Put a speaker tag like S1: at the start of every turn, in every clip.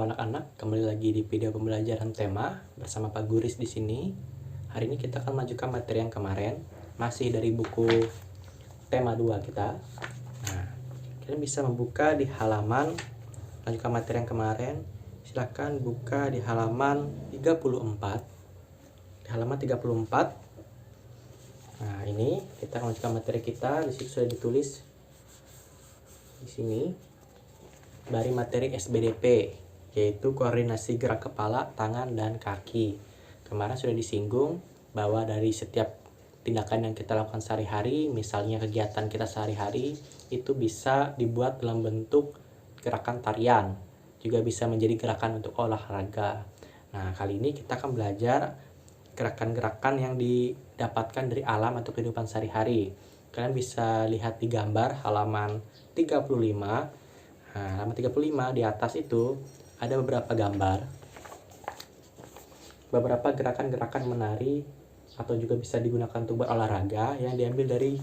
S1: Halo anak-anak, kembali lagi di video pembelajaran tema bersama Pak Guris di sini. Hari ini kita akan melanjutkan materi yang kemarin, masih dari buku tema 2 kita. Nah, kalian bisa membuka di halaman lanjutkan materi yang kemarin. Silahkan buka di halaman 34. Di halaman 34. Nah, ini kita lanjutkan materi kita. Di situ sudah ditulis di sini dari materi SBDP, yaitu koordinasi gerak kepala, tangan, dan kaki. Kemarin sudah disinggung bahwa dari setiap tindakan yang kita lakukan sehari-hari, misalnya kegiatan kita sehari-hari, itu bisa dibuat dalam bentuk gerakan tarian, juga bisa menjadi gerakan untuk olahraga. Nah, kali ini kita akan belajar gerakan-gerakan yang didapatkan dari alam atau kehidupan sehari-hari. Kalian bisa lihat di gambar halaman 35. Nah, halaman 35 di atas itu ada beberapa gambar, beberapa gerakan-gerakan menari atau juga bisa digunakan untuk berolahraga yang diambil dari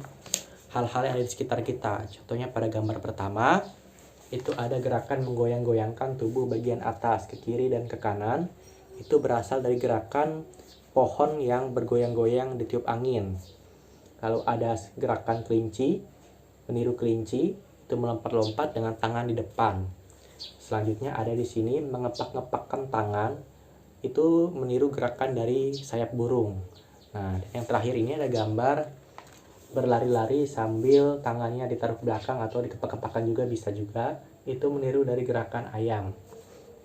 S1: hal-hal yang ada di sekitar kita. Contohnya pada gambar pertama itu ada gerakan menggoyang-goyangkan tubuh bagian atas ke kiri dan ke kanan. Itu berasal dari gerakan pohon yang bergoyang-goyang ditiup angin. Lalu ada gerakan kelinci, meniru kelinci, itu melompat-lompat dengan tangan di depan. Selanjutnya ada di sini mengepak-ngepakkan tangan, itu meniru gerakan dari sayap burung. Nah, yang terakhir ini ada gambar berlari-lari sambil tangannya ditaruh ke belakang atau dikepak-kepakan juga bisa juga, itu meniru dari gerakan ayam.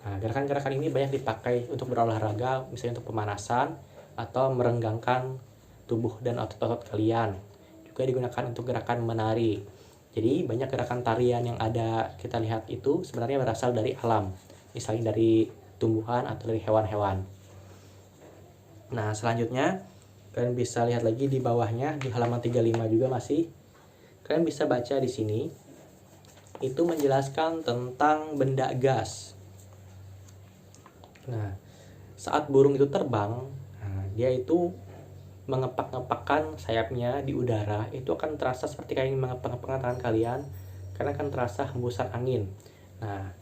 S1: Nah, gerakan-gerakan ini banyak dipakai untuk berolahraga, misalnya untuk pemanasan atau merenggangkan tubuh dan otot-otot kalian. Juga digunakan untuk gerakan menari. Jadi banyak gerakan tarian yang ada kita lihat itu sebenarnya berasal dari alam, misalnya dari tumbuhan atau dari hewan-hewan. Nah, selanjutnya kalian bisa lihat lagi di bawahnya di halaman 35 juga masih. Kalian bisa baca di sini. Itu menjelaskan tentang benda gas. Nah, saat burung itu terbang, dia itu mengepak-ngepakkan sayapnya di udara, itu akan terasa seperti kayak mengepak-ngepakkan tangan kalian karena akan terasa hembusan angin. Nah,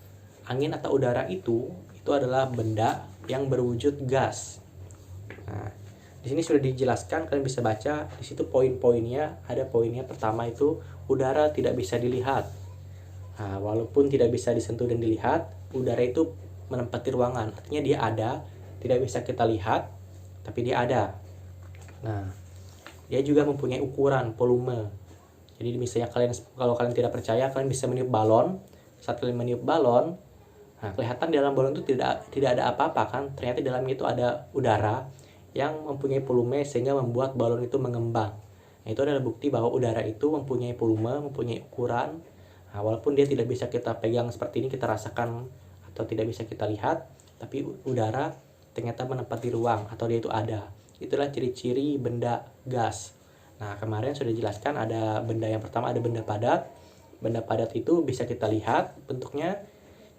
S1: angin atau udara itu adalah benda yang berwujud gas. Nah, di sini sudah dijelaskan, kalian bisa baca di situ poin-poinnya. Ada poinnya pertama itu udara tidak bisa dilihat. Nah, walaupun tidak bisa disentuh dan dilihat, udara itu menempati ruangan, artinya dia ada, tidak bisa kita lihat, tapi dia ada. Nah, dia juga mempunyai ukuran, volume. Jadi misalnya kalau kalian tidak percaya, kalian bisa meniup balon. Saat kalian meniup balon, nah kelihatan di dalam balon itu tidak ada apa-apa kan? Ternyata di dalamnya itu ada udara yang mempunyai volume sehingga membuat balon itu mengembang. Nah, itu adalah bukti bahwa udara itu mempunyai volume, mempunyai ukuran. Nah, walaupun dia tidak bisa kita pegang seperti ini, kita rasakan atau tidak bisa kita lihat, tapi udara ternyata menempati ruang atau dia itu ada. Itulah ciri-ciri benda gas. Nah, kemarin sudah dijelaskan ada benda yang pertama, ada benda padat. Benda padat itu bisa kita lihat bentuknya,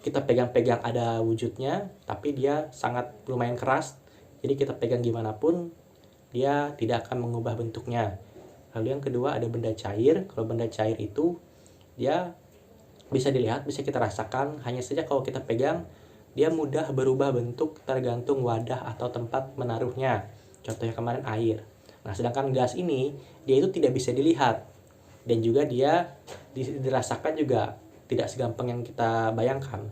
S1: kita pegang-pegang ada wujudnya, tapi dia sangat lumayan keras. Jadi kita pegang gimana pun dia tidak akan mengubah bentuknya. Lalu yang kedua ada benda cair. Kalau benda cair itu dia bisa dilihat, bisa kita rasakan. Hanya saja kalau kita pegang, dia mudah berubah bentuk tergantung wadah atau tempat menaruhnya. Contohnya kemarin air. Nah, sedangkan gas ini dia itu tidak bisa dilihat dan juga dia dirasakan juga tidak segampang yang kita bayangkan.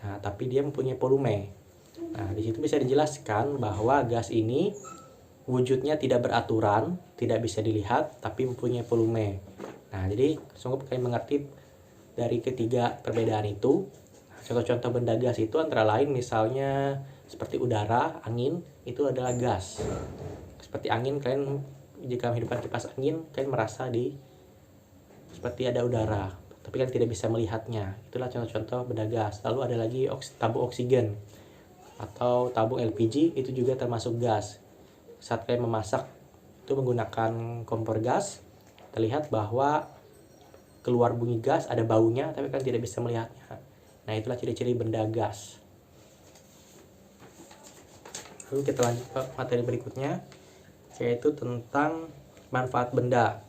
S1: Nah, tapi dia mempunyai volume. Nah, di situ bisa dijelaskan bahwa gas ini wujudnya tidak beraturan, tidak bisa dilihat, tapi mempunyai volume. Nah, jadi sungguh kalian mengerti dari ketiga perbedaan itu. Contoh-contoh benda gas itu antara lain misalnya seperti udara, angin, itu adalah gas. Seperti angin, kalian jika menghidupkan kipas angin, kalian merasa seperti ada udara, tapi kalian tidak bisa melihatnya. Itulah contoh-contoh benda gas. Lalu ada lagi tabung oksigen atau tabung LPG, itu juga termasuk gas. Saat kalian memasak itu menggunakan kompor gas, terlihat bahwa keluar bunyi gas, ada baunya, tapi kalian tidak bisa melihatnya. Nah, itulah ciri-ciri benda gas. Lalu kita lanjut ke materi berikutnya, yaitu tentang manfaat benda.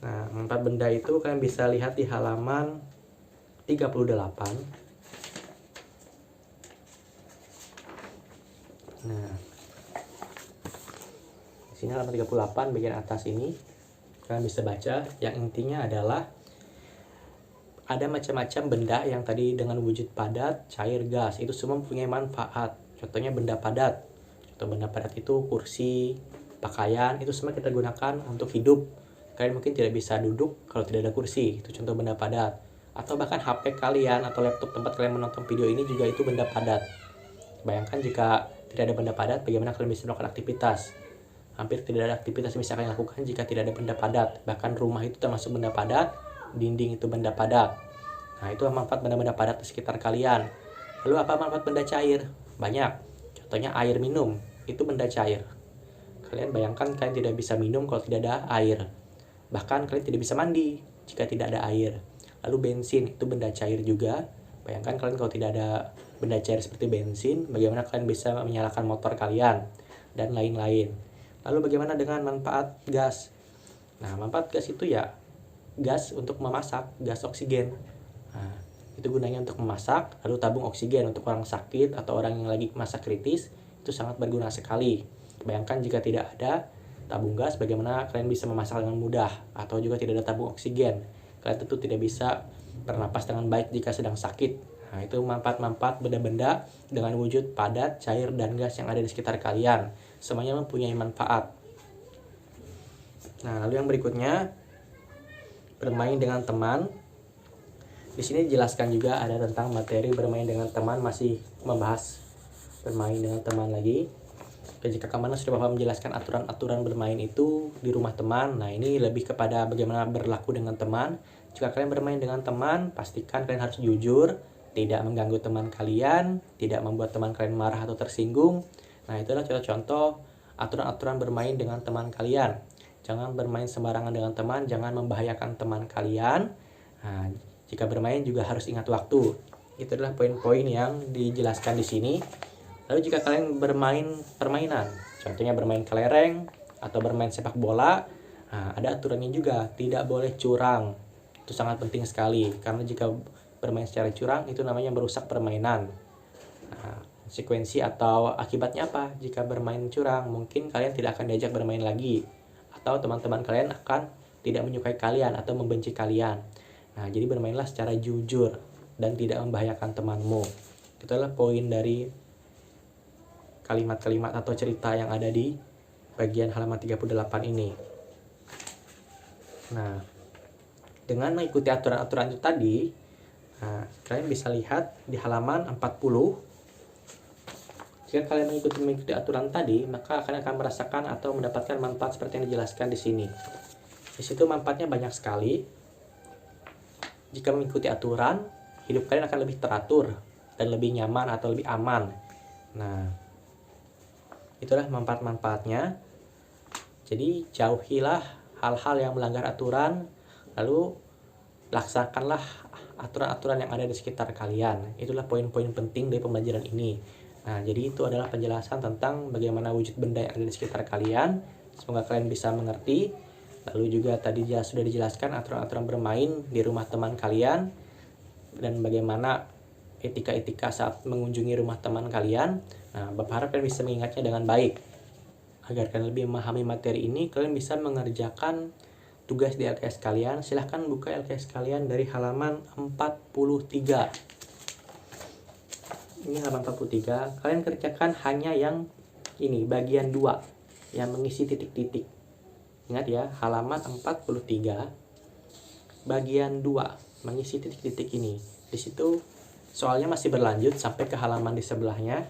S1: Nah, manfaat benda itu kalian bisa lihat di halaman 38. Nah, di sini halaman 38 bagian atas ini kalian bisa baca, yang intinya adalah ada macam-macam benda yang tadi dengan wujud padat, cair, gas, itu semua mempunyai manfaat. Contohnya benda padat. Contoh benda padat itu kursi, pakaian, itu semua kita gunakan untuk hidup. Kalian mungkin tidak bisa duduk kalau tidak ada kursi, itu contoh benda padat. Atau bahkan HP kalian atau laptop tempat kalian menonton video ini juga itu benda padat. Bayangkan jika tidak ada benda padat, bagaimana kalian bisa melakukan aktivitas? Hampir tidak ada aktivitas yang bisa kalian lakukan jika tidak ada benda padat. Bahkan rumah itu termasuk benda padat, dinding itu benda padat. Nah, itu manfaat benda-benda padat di sekitar kalian. Lalu apa manfaat benda cair? Banyak. Contohnya air minum, itu benda cair. Kalian bayangkan kalian tidak bisa minum kalau tidak ada air. Bahkan kalian tidak bisa mandi jika tidak ada air. Lalu bensin, itu benda cair juga. Bayangkan kalian kalau tidak ada benda cair seperti bensin, bagaimana kalian bisa menyalakan motor kalian, dan lain-lain. Lalu bagaimana dengan manfaat gas? Nah, manfaat gas itu ya gas untuk memasak, gas oksigen. Nah, itu gunanya untuk memasak, lalu tabung oksigen untuk orang sakit atau orang yang lagi masa kritis, itu sangat berguna sekali. Bayangkan jika tidak ada tabung gas, bagaimana kalian bisa memasak dengan mudah, atau juga tidak ada tabung oksigen. Kalian tentu tidak bisa bernapas dengan baik jika sedang sakit. Nah, itu manfaat-manfaat benda-benda dengan wujud padat, cair, dan gas yang ada di sekitar kalian. Semuanya mempunyai manfaat. Nah, lalu yang berikutnya, bermain dengan teman. Di sini dijelaskan juga ada tentang materi bermain dengan teman, masih membahas bermain dengan teman lagi. Jika kalian sudah paham menjelaskan aturan-aturan bermain itu di rumah teman, nah ini lebih kepada bagaimana berlaku dengan teman. Jika kalian bermain dengan teman, pastikan kalian harus jujur, tidak mengganggu teman kalian, tidak membuat teman kalian marah atau tersinggung. Nah, itulah contoh-contoh aturan-aturan bermain dengan teman kalian. Jangan bermain sembarangan dengan teman, jangan membahayakan teman kalian. Nah, jika bermain juga harus ingat waktu. Itu adalah poin-poin yang dijelaskan di sini. Lalu jika kalian bermain permainan, contohnya bermain kelereng atau bermain sepak bola, nah, ada aturannya juga, tidak boleh curang. Itu sangat penting sekali, karena jika bermain secara curang itu namanya merusak permainan. Nah, konsekuensi atau akibatnya apa? Jika bermain curang, mungkin kalian tidak akan diajak bermain lagi, atau teman-teman kalian akan tidak menyukai kalian atau membenci kalian. Nah, jadi bermainlah secara jujur dan tidak membahayakan temanmu. Itu adalah poin dari kalimat-kalimat atau cerita yang ada di bagian halaman 38 ini. Nah, dengan mengikuti aturan-aturan itu tadi, nah, kalian bisa lihat di halaman 40. Jika kalian mengikuti aturan tadi, maka kalian akan merasakan atau mendapatkan manfaat seperti yang dijelaskan di sini. Di situ manfaatnya banyak sekali. Jika mengikuti aturan, hidup kalian akan lebih teratur dan lebih nyaman atau lebih aman. Nah, itulah manfaat-manfaatnya. Jadi jauhilah hal-hal yang melanggar aturan, lalu laksanakanlah aturan-aturan yang ada di sekitar kalian. Itulah poin-poin penting dari pembelajaran ini. Nah, jadi itu adalah penjelasan tentang bagaimana wujud benda yang ada di sekitar kalian. Semoga kalian bisa mengerti. Lalu juga tadi sudah dijelaskan aturan-aturan bermain di rumah teman kalian, dan bagaimana etika-etika saat mengunjungi rumah teman kalian. Nah, Bapak harap kalian bisa mengingatnya dengan baik. Agar kalian lebih memahami materi ini, kalian bisa mengerjakan tugas di LKS kalian. Silahkan buka LKS kalian dari halaman 43. Ini halaman 43. Kalian kerjakan hanya yang ini, bagian 2, yang mengisi titik-titik. Ingat ya, halaman 43, bagian 2, mengisi titik-titik ini. Di situ soalnya masih berlanjut sampai ke halaman di sebelahnya.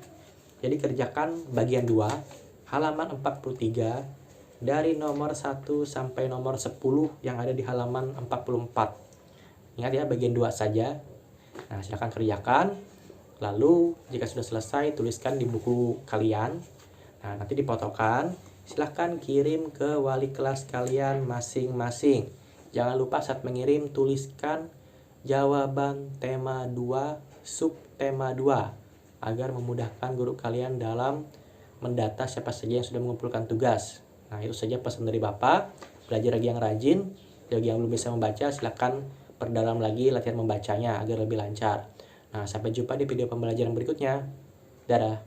S1: Jadi kerjakan bagian 2, halaman 43, dari nomor 1 sampai nomor 10 yang ada di halaman 44. Ingat ya, bagian 2 saja. Nah, silakan kerjakan. Lalu jika sudah selesai, tuliskan di buku kalian. Nah, nanti difotokan. Silahkan kirim ke wali kelas kalian masing-masing. Jangan lupa saat mengirim, tuliskan jawaban tema 2, subtema 2, agar memudahkan guru kalian dalam mendata siapa saja yang sudah mengumpulkan tugas. Nah, itu saja pesan dari Bapak. Belajar lagi yang rajin. Bagi yang belum bisa membaca, silahkan perdalam lagi latihan membacanya agar lebih lancar. Nah, sampai jumpa di video pembelajaran berikutnya. Dadah.